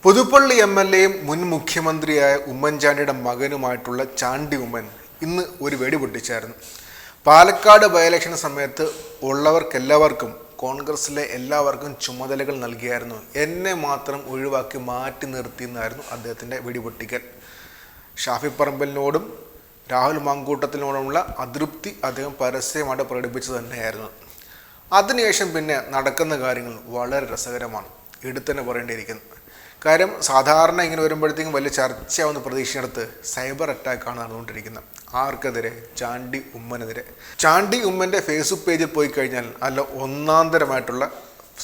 പുതുപ്പള്ളി എം.എൽ.എയും മുൻ മുഖ്യമന്ത്രിയായ ഉമ്മൻചാണ്ടിയുടെ മകനുമായിട്ടുള്ള ചാണ്ടി ഉമ്മൻ ഇന്ന് ഒരു വെടി പൊട്ടിച്ചായിരുന്നു. പാലക്കാട് ബൈ ഇലക്ഷൻ സമയത്ത് ഉള്ളവർക്കെല്ലാവർക്കും കോൺഗ്രസിലെ എല്ലാവർക്കും ചുമതലകൾ നൽകിയായിരുന്നു. എന്നെ മാത്രം ഒഴിവാക്കി മാറ്റി നിർത്തിയെന്നായിരുന്നു അദ്ദേഹത്തിൻ്റെ വെടിപൊട്ടിക്കൽ. ഷാഫി പറമ്പലിനോടും രാഹുൽ മാങ്കൂട്ടത്തിനോടുമുള്ള അതൃപ്തി അദ്ദേഹം പരസ്യമായിട്ട് പ്രകടിപ്പിച്ചു തന്നെയായിരുന്നു. അതിനുശേഷം പിന്നെ നടക്കുന്ന കാര്യങ്ങൾ വളരെ രസകരമാണ്, എടുത്തന്നെ പറയേണ്ടിയിരിക്കുന്നു. കാര്യം സാധാരണ ഇങ്ങനെ വരുമ്പോഴത്തേക്കും വലിയ ചർച്ചയാവുന്ന പ്രതീക്ഷയെടുത്ത് സൈബർ അറ്റാക്കാണ് നടന്നുകൊണ്ടിരിക്കുന്നത്. ആർക്കെതിരെ? ചാണ്ടി ഉമ്മനെതിരെ. ചാണ്ടി ഉമ്മൻ്റെ ഫേസ്ബുക്ക് പേജിൽ പോയി കഴിഞ്ഞാൽ അല്ല ഒന്നാന്തരമായിട്ടുള്ള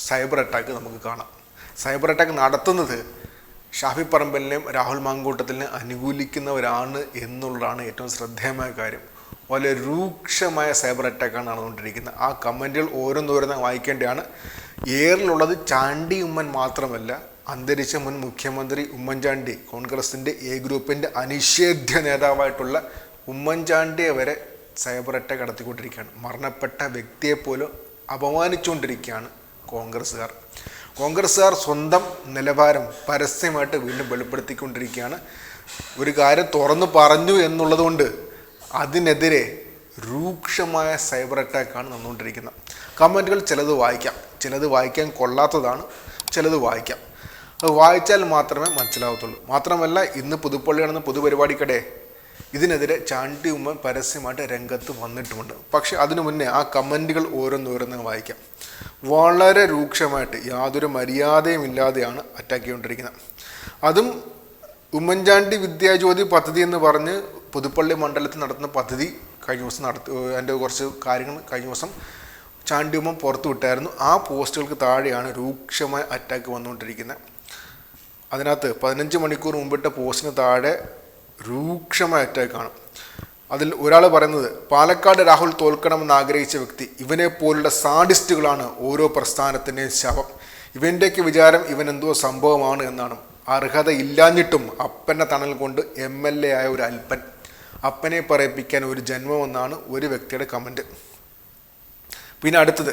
സൈബർ അറ്റാക്ക് നമുക്ക് കാണാം. സൈബർ അറ്റാക്ക് നടത്തുന്നത് ഷാഫി പറമ്പലിനെയും രാഹുൽ മാങ്കൂട്ടത്തിനെ അനുകൂലിക്കുന്നവരാണ് എന്നുള്ളതാണ് ഏറ്റവും ശ്രദ്ധേയമായ കാര്യം. വളരെ രൂക്ഷമായ സൈബർ അറ്റാക്കാണ് നടന്നുകൊണ്ടിരിക്കുന്നത്. ആ കമൻറ്റുകൾ ഓരോന്നോരോന്ന് വായിക്കേണ്ടതാണ്. ഏറിലുള്ളത് ചാണ്ടി ഉമ്മൻ മാത്രമല്ല, അന്തരിച്ച മുൻ മുഖ്യമന്ത്രി ഉമ്മൻചാണ്ടി, കോൺഗ്രസിൻ്റെ എ ഗ്രൂപ്പിൻ്റെ അനിഷേധ്യ നേതാവായിട്ടുള്ള ഉമ്മൻചാണ്ടിയെ വരെ സൈബർ അറ്റാക്ക് നടത്തിക്കൊണ്ടിരിക്കുകയാണ്. മരണപ്പെട്ട വ്യക്തിയെപ്പോലും അപമാനിച്ചുകൊണ്ടിരിക്കുകയാണ് കോൺഗ്രസ്സുകാർ സ്വന്തം നിലവാരം പരസ്യമായിട്ട് വീണ്ടും വെളിപ്പെടുത്തിക്കൊണ്ടിരിക്കുകയാണ്. ഒരു കാര്യം തുറന്നു പറഞ്ഞു എന്നുള്ളത് കൊണ്ട് അതിനെതിരെ രൂക്ഷമായ സൈബർ അറ്റാക്കാണ് നടന്നുകൊണ്ടിരിക്കുന്നത്. കമൻറ്റുകൾ ചിലത് വായിക്കാൻ കൊള്ളാത്തതാണ്, ചിലത് വായിക്കാം. അത് വായിച്ചാൽ മാത്രമേ മനസ്സിലാവത്തുള്ളൂ. മാത്രമല്ല, ഇന്ന് പുതുപ്പള്ളി നടന്ന പൊതുപരിപാടിക്കിടെ ഇതിനെതിരെ ചാണ്ടി ഉമ്മൻ പരസ്യമായിട്ട് രംഗത്ത് വന്നിട്ടുമുണ്ട്. പക്ഷെ അതിനു മുന്നേ ആ കമൻറ്റുകൾ ഓരോന്നോരോന്ന് വായിക്കാം. വളരെ രൂക്ഷമായിട്ട് യാതൊരു മര്യാദയും ഇല്ലാതെയാണ് അറ്റാക്ക് ചെയ്തുകൊണ്ടിരിക്കുന്നത്. അതും ഉമ്മൻചാണ്ടി വിദ്യാജ്യോതി പദ്ധതി എന്ന് പറഞ്ഞ് പുതുപ്പള്ളി മണ്ഡലത്തിൽ നടത്തുന്ന പദ്ധതി കഴിഞ്ഞ ദിവസം അതിൻ്റെ കുറച്ച് കാര്യങ്ങൾ കഴിഞ്ഞ ദിവസം ചാണ്ടി ഉമ്മൻ പുറത്തു വിട്ടായിരുന്നു. ആ പോസ്റ്റുകൾക്ക് താഴെയാണ് രൂക്ഷമായ അറ്റാക്ക് വന്നുകൊണ്ടിരിക്കുന്നത്. അതിനകത്ത് 15 മണിക്കൂർ മുമ്പിട്ട പോസ്റ്റിന് താഴെ രൂക്ഷമായ അറ്റാക്കാണ്. അതിൽ ഒരാൾ പറയുന്നത്, പാലക്കാട് രാഹുൽ തോൽക്കണമെന്ന് ആഗ്രഹിച്ച വ്യക്തി, ഇവനെ പോലുള്ള സാഡിസ്റ്റുകളാണ് ഓരോ പ്രസ്ഥാനത്തിൻ്റെയും ശവം. ഇവൻ്റെയൊക്കെ വിചാരം ഇവൻ എന്തോ സംഭവമാണ് എന്നാണ്. അർഹത ഇല്ലാഞ്ഞിട്ടും അപ്പൻ്റെ തണൽ കൊണ്ട് MLA ആയ ഒരു അൽപ്പൻ, അപ്പനെ പറയിപ്പിക്കാൻ ഒരു ജന്മമെന്നാണ് ഒരു വ്യക്തിയുടെ കമൻറ്റ്. പിന്നെ അടുത്തത്,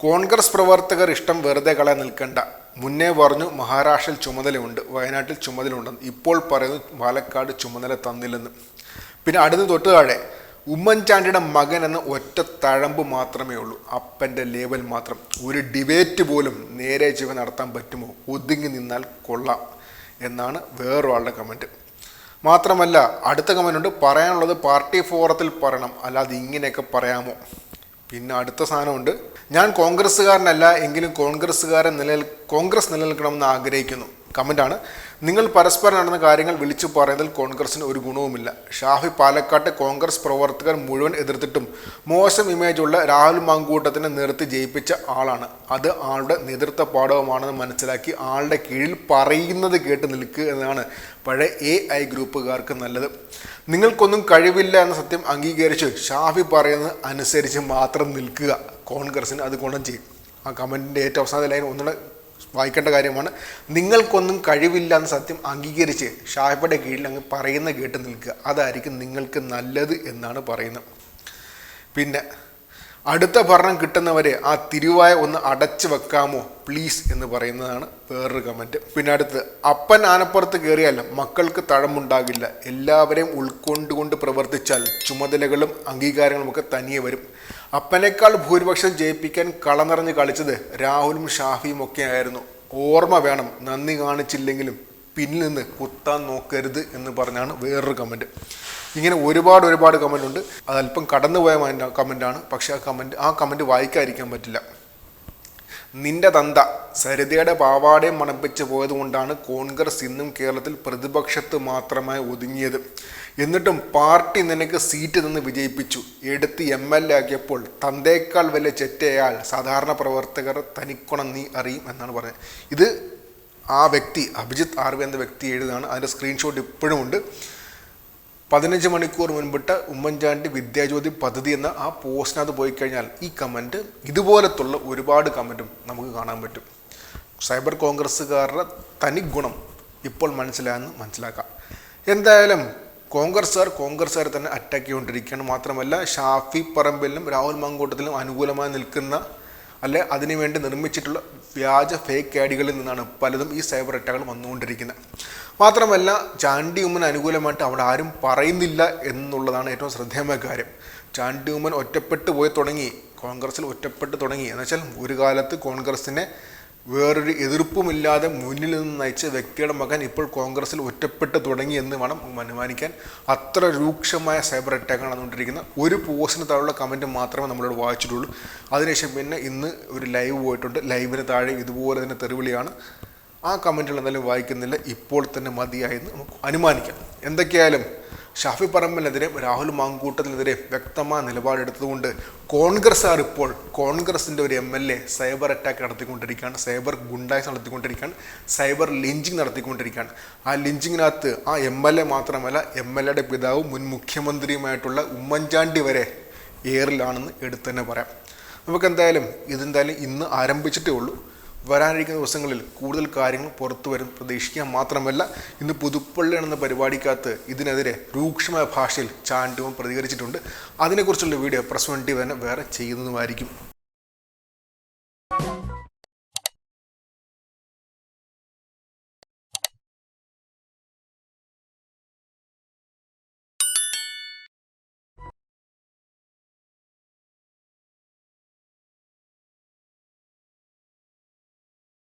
കോൺഗ്രസ് പ്രവർത്തകർ ഇഷ്ടം വെറുതെ കളയാൻ നിൽക്കണ്ട. മുന്നേ പറഞ്ഞു മഹാരാഷ്ട്രയിൽ ചുമതലയുണ്ട്, വയനാട്ടിൽ ചുമതലയുണ്ടെന്ന്. ഇപ്പോൾ പറയുന്നു പാലക്കാട് ചുമതല തന്നില്ലെന്ന്. പിന്നെ അടുത്ത് തൊട്ട് താഴെ, ഉമ്മൻചാണ്ടിയുടെ മകൻ എന്ന ഒറ്റ തഴമ്പ് മാത്രമേ ഉള്ളൂ, അപ്പൻ്റെ ലേബൽ മാത്രം. ഒരു ഡിബേറ്റ് പോലും നേരെ ചൊവ്വേ നടത്താൻ പറ്റുമോ? ഒതുങ്ങി നിന്നാൽ കൊള്ളാം എന്നാണ് വേറൊരാളുടെ കമൻറ്റ്. മാത്രമല്ല അടുത്ത കമൻറ്റുണ്ട്, പറയാനുള്ളത് പാർട്ടി ഫോറത്തിൽ പറയണം, അല്ലാതെ ഇങ്ങനെയൊക്കെ പറയാമോ? പിന്നെ അടുത്ത സാധനമുണ്ട്, ഞാൻ കോൺഗ്രസ്സുകാരനല്ല എങ്കിലും കോൺഗ്രസ് നിലനിൽക്കണമെന്ന് ആഗ്രഹിക്കുന്നു. കമൻ്റാണ്, നിങ്ങൾ പരസ്പരം നടന്ന കാര്യങ്ങൾ വിളിച്ചു പറയുന്നതിൽ കോൺഗ്രസിന് ഒരു ഗുണവുമില്ല. ഷാഫി പാലക്കാട്ടെ കോൺഗ്രസ് പ്രവർത്തകർ മുഴുവൻ എതിർത്തിട്ടും മോശം ഇമേജുള്ള രാഹുൽ മാങ്കൂട്ടത്തിനെ നിർത്തി ജയിപ്പിച്ച ആളാണ്. അത് ആളുടെ നേതൃത്വ പാഠവുമാണെന്ന് മനസ്സിലാക്കി ആളുടെ കീഴിൽ പറയുന്നത് കേട്ട് നിൽക്കുക എന്നതാണ് പഴയ AI ഗ്രൂപ്പുകാർക്ക് നല്ലത്. നിങ്ങൾക്കൊന്നും കഴിവില്ല എന്ന സത്യം അംഗീകരിച്ച് ഷാഫി പറയുന്നത് അനുസരിച്ച് മാത്രം നിൽക്കുക, കോൺഗ്രസിന് അത് ഗുണം ചെയ്യും. ആ കമൻറ്റിൻ്റെ ഏറ്റവും അവസാന ലൈൻ ഒന്നുകൂടെ വായിക്കേണ്ട കാര്യമാണ്. നിങ്ങൾക്കൊന്നും കഴിവില്ല എന്ന സത്യം അംഗീകരിച്ച് ഷാഫിയുടെ കീഴിൽ അങ്ങ് പറയുന്ന കേട്ട് നിൽക്കുക, അതായിരിക്കും നിങ്ങൾക്ക് നല്ലത് എന്നാണ് പറയുന്നത്. പിന്നെ അടുത്ത ഭരണം കിട്ടുന്നവരെ ആ തിരുവായ ഒന്ന് അടച്ചു വെക്കാമോ പ്ലീസ് എന്ന് പറയുന്നതാണ് വേറൊരു കമൻറ്റ്. പിന്നെ അടുത്ത്, അപ്പൻ ആനപ്പുറത്ത് കയറിയാൽ മക്കൾക്ക് തഴമുണ്ടാകില്ല. എല്ലാവരെയും ഉൾക്കൊണ്ടുകൊണ്ട് പ്രവർത്തിച്ചാൽ ചുമതലകളും അംഗീകാരങ്ങളും ഒക്കെ തനിയെ വരും. അപ്പനേക്കാൾ ഭൂരിപക്ഷം ജയിപ്പിക്കാൻ കളനിറഞ്ഞ് കളിച്ചത് രാഹുലും ഷാഫിയും ഒക്കെ ആയിരുന്നു. ഓർമ്മ വേണം, നന്ദി കാണിച്ചില്ലെങ്കിലും പിന്നിൽ നിന്ന് കുത്താൻ നോക്കരുത് എന്ന് പറഞ്ഞാണ് വേറൊരു കമൻറ്റ്. ഇങ്ങനെ ഒരുപാട് കമൻ്റ് ഉണ്ട്. അതല്പം കടന്നുപോയ കമൻ്റാണ്. പക്ഷേ ആ കമൻറ്റ് വായിക്കാതിരിക്കാൻ പറ്റില്ല. നിന്റെ തന്ത സരിതയുടെ പാവാടയും മണപ്പിച്ച് പോയതുകൊണ്ടാണ് കോൺഗ്രസ് ഇന്നും കേരളത്തിൽ പ്രതിപക്ഷത്ത് മാത്രമായി ഒതുങ്ങിയത്. എന്നിട്ടും പാർട്ടി നിനക്ക് സീറ്റ് നിന്ന് വിജയിപ്പിച്ചു. എടുത്ത് MLA ആക്കിയപ്പോൾ തന്തേക്കാൾ വലിയ ചെറ്റയാൽ സാധാരണ പ്രവർത്തകർ തനിക്കുണം നീ അറിയും എന്നാണ് പറഞ്ഞത്. ഇത് ആ വ്യക്തി അഭിജിത്ത് RV എന്ന വ്യക്തി എഴുതാണ്. അതിൻ്റെ സ്ക്രീൻഷോട്ട് ഇപ്പോഴും ഉണ്ട്. 15 മണിക്കൂർ മുൻപിട്ട ഉമ്മൻചാണ്ടി വിദ്യാജ്യോതി പദ്ധതി എന്ന ആ പോസ്റ്റിനകത്ത് പോയി കഴിഞ്ഞാൽ ഈ കമൻറ്റ് ഇതുപോലത്തുള്ള ഒരുപാട് കമൻറ്റും നമുക്ക് കാണാൻ പറ്റും. സൈബർ കോൺഗ്രസ്സുകാരുടെ തനി ഗുണം ഇപ്പോൾ മനസ്സിലാക്കാം. എന്തായാലും കോൺഗ്രസ്സുകാർ തന്നെ അറ്റാക്ക് ചെയ്തുകൊണ്ടിരിക്കുകയാണ്. മാത്രമല്ല ഷാഫി പറമ്പലിനും രാഹുൽ മാങ്കൂട്ടത്തിലും അനുകൂലമായി നിൽക്കുന്ന അല്ലെ അതിനുവേണ്ടി നിർമ്മിച്ചിട്ടുള്ള വ്യാജ ഫേക്ക് ഐഡികളിൽ നിന്നാണ് പലതും ഈ സൈബർ അറ്റാക്കുകൾ വന്നുകൊണ്ടിരിക്കുന്നത്. മാത്രമല്ല ചാണ്ടി ഉമ്മൻ അനുകൂലമായിട്ട് അവിടെ ആരും പറയുന്നില്ല എന്നുള്ളതാണ് ഏറ്റവും ശ്രദ്ധേയമായ കാര്യം. ചാണ്ടി ഉമ്മൻ ഒറ്റപ്പെട്ടു പോയി തുടങ്ങി, കോൺഗ്രസിൽ ഒറ്റപ്പെട്ട് തുടങ്ങി എന്ന് വെച്ചാൽ ഒരു കാലത്ത് കോൺഗ്രസിനെ വേറൊരു എതിർപ്പുമില്ലാതെ മുന്നിൽ നിന്ന് നയിച്ച വ്യക്തിയുടെ മകൻ ഇപ്പോൾ കോൺഗ്രസിൽ ഒറ്റപ്പെട്ട് തുടങ്ങി എന്ന് വേണം അനുമാനിക്കാൻ. അത്ര രൂക്ഷമായ സൈബർ അറ്റാക്കാണ് നടന്നുകൊണ്ടിരിക്കുന്നത്. ഒരു പോസ്റ്റിന് താഴെയുള്ള കമൻറ്റ് മാത്രമേ നമ്മളോട് വായിച്ചിട്ടുള്ളൂ. അതിനുശേഷം പിന്നെ ഇന്ന് ഒരു ലൈവ് പോയിട്ടുണ്ട്. ലൈവിന് താഴെ ഇതുപോലെ തന്നെ തെറിവിളിയാണ്. ആ കമൻറ്റുകൾ എന്തായാലും വായിക്കുന്നില്ല, ഇപ്പോൾ തന്നെ മതിയായെന്ന് നമുക്ക് അനുമാനിക്കാം. എന്തൊക്കെയായാലും ഷാഫി പറമ്പലിനെതിരെ രാഹുൽ മാങ്കൂട്ടത്തിനെതിരെ വ്യക്തമായ നിലപാടെടുത്തതുകൊണ്ട് കോൺഗ്രസ്സുകാർ ഇപ്പോൾ കോൺഗ്രസിൻ്റെ ഒരു MLA സൈബർ അറ്റാക്ക് നടത്തിക്കൊണ്ടിരിക്കുകയാണ്, സൈബർ ഗുണ്ടായ്സ് നടത്തിക്കൊണ്ടിരിക്കുകയാണ്, സൈബർ ലിഞ്ചിങ് നടത്തിക്കൊണ്ടിരിക്കുകയാണ്. ആ ലിഞ്ചിങ്ങിനകത്ത് ആ MLA മാത്രമല്ല, MLAയുടെ പിതാവും മുൻ മുഖ്യമന്ത്രിയുമായിട്ടുള്ള ഉമ്മൻചാണ്ടി വരെ ഏറിലാണെന്ന് എടുത്തു തന്നെ പറയാം. നമുക്കെന്തായാലും ഇതെന്തായാലും ഇന്ന് ആരംഭിച്ചിട്ടേ ഉള്ളൂ. വരാനിരിക്കുന്ന ദിവസങ്ങളിൽ കൂടുതൽ കാര്യങ്ങൾ പുറത്തു വരും പ്രതീക്ഷിക്കുക. മാത്രമല്ല ഇന്ന് പുതുപ്പള്ളി എന്ന പരിപാടിക്കകത്ത് ഇതിനെതിരെ രൂക്ഷമായ ഭാഷയിൽ ചാണ്ടി ഉമ്മൻ പ്രതികരിച്ചിട്ടുണ്ട്. അതിനെക്കുറിച്ചുള്ള വീഡിയോ പ്രസ് 1 TV തന്നെ വേറെ ചെയ്യുന്നതുമായിരിക്കും.